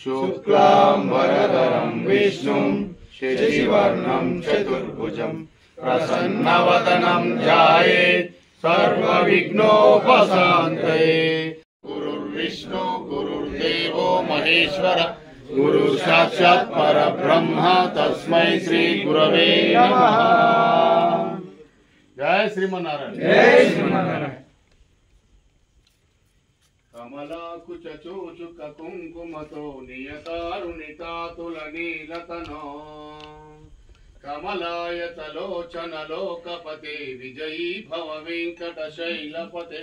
शुक्लांबरधरं विष्णुं शशिवर्णं चतुर्भुजं प्रसन्नवदनं ध्यायेत् सर्वविघ्नोपशान्तये। गुरुर्विष्णु गुरुर्देवो महेश्वर गुरु साक्षात् परब्रह्म तस्मै श्री गुरवे नमः। जय श्रीमन्नारायण। जय श्रीमन्नारायण। कमलाकुचूचुक कुंकुमतो नियतारुणितातुलनीलतनो कमलायतलोचनलोकपते विजयी भव वेंकटशैलपते।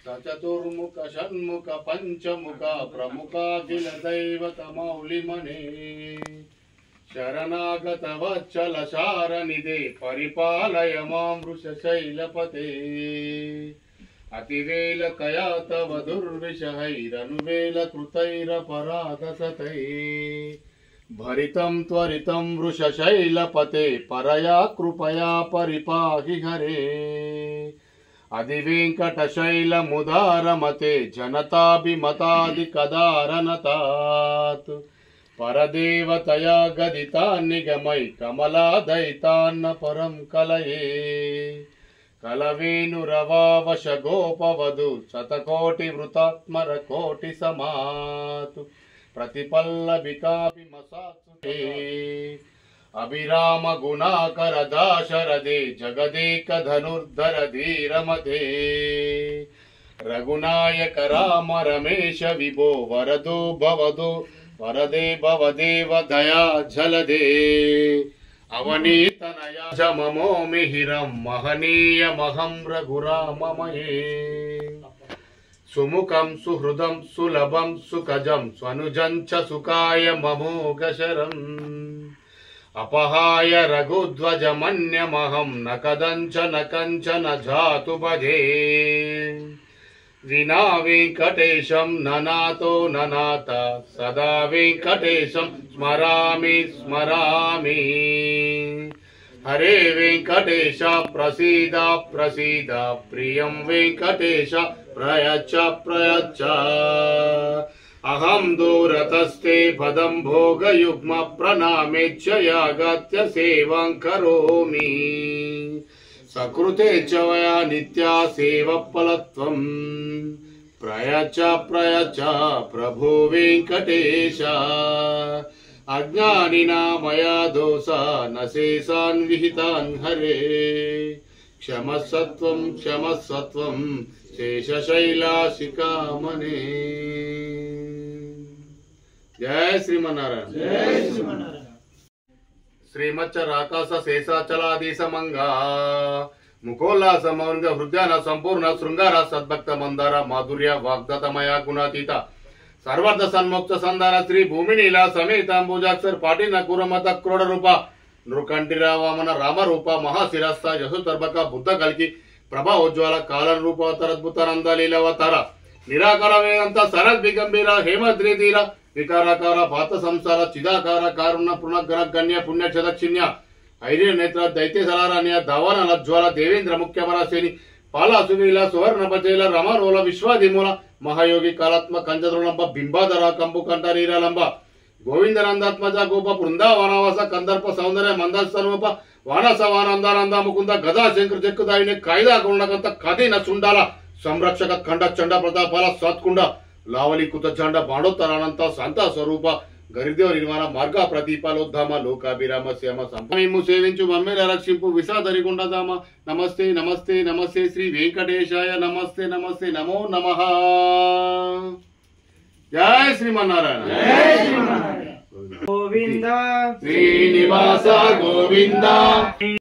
सचतुर्मुख षण्मुख पंचमुख प्रमुखाखिल दैवत मौलिमने शरणागत वत्सल शारनिधे परिपालय मां वृषशैलपते। अतिवेल कया तव दुर्विषहैरनुवेल कृतैरपराधसतै भरितं त्वरितं वृषशैलपते परया कृपया परिपाहि हरे। अधिवेङ्कटशैलमुदारमते जनताभिमतादिकदारनतात् परदेवतया गदितान्निगमै कमलादयितान्न परं कलये। कलवेणुरवावश गोपवधू शतकोटिवृतात्मर कोटि समातु प्रतिपल्लविकाभिमसात्सुते अभिराम गुणाकर दाशरथे जगदेक धनुर्धर धीरमते। रघुनायक राम रमेश विभो वरदो भवदो वरदे भवदेव दया झलदे। अवनीतनया च ममो मिहिरं महनीयमहं रघुराममये। सुमुखं सुहृदं सुलभं सुखजं स्वनुजं च सुखाय ममोघशरम् अपहाय रघुध्वजमन्यमहं न कदञ्चन जातु भजे। विना वेङ्कटेशं ननातो ननाथ सदा वेङ्कटेशं स्मरामि स्मरामि। हरे वेङ्कटेश प्रसीद प्रसीद प्रियं वेङ्कटेश प्रयच्छ प्रयच्छ। अहं दूरतस्ते पदं भोगयुग्म प्रणामेच्छ यागत्य सेवां करोमि। सकृते च वया नित्या सेवफलत्वं प्रयच्छ प्रयच्छ प्रभो वेङ्कटेश। अज्ञानिना मया दोषा न शेषान् विहितान् हरे। क्षमस्वत्वं क्षमस्वत्वं शेषशैलाशिखामणे। जय श्रीमन्नारायण। जय श्रीमन्नारायण। श्रीमच्चराकाश शेषाचलाधीशमंगा मुखोल्लासमौलिक हृदयान संपूर्ण शृंगार सद्भक्त मंदार माधुर्य वाग्दतमया गुणातीत सर्वार्थ सन्मुक्त संधान श्री भूमिनीला समेतांबुजाक्षर पाटील कुरमत क्रोड रूप नृकंठिरा वामन राम रूप महाशिरस्थ यशुतर्भक बुद्ध कल्कि प्रभा उज्ज्वल कालन रूप अवतारद्भुतानंद लीलावतार निराकार वेदांत सरल बिगंभीर हेमद्रिधीर विकाराकार भात संसार चिदाकार कारुण्य पुनग्रह गण्य पुण्य क्षदक्षिण्य ऐर्य नेत्र दैत्य सलारान्य धवन लज्ज्वल देवेंद्र मुख्यपरासेनि पाला सुनील सुवर्ण पचेल रमणोल विश्वाधिमूल महायोगी कालात्मक कंजद्रोलंब बिंबाधर कंबुकंठ नीरालंब गोविंदनंदात्मज गोप वृंदावनवास कंदर्प सौंदर्य मंदस्तनोप वानस वानंदानंद मुकुंद गदा शंकर जक्कुदायिने कायदा गुणकंत कदिन सुंडाल संरक्षक खंड चंड प्रतापाल सत्कुंड लावली कुतचंड बाणोत्तरानंत शांत स्वरूप गरिदेव निर्माण मार्ग प्रदीपालोद्धाम लोकाभिराम श्याम संपमु सेविंचु मम्मेల రక్షింపు విసాదరిగుండదామ। నమస్తే నమస్తే నమస్తే శ్రీ వెంకటేశాయ నమస్తే నమస్తే నమో నమః। జయ శ్రీమన్నారాయణ। जय श्रीमन्नारायण। गोविंद శ్రీనివాస గోవింద।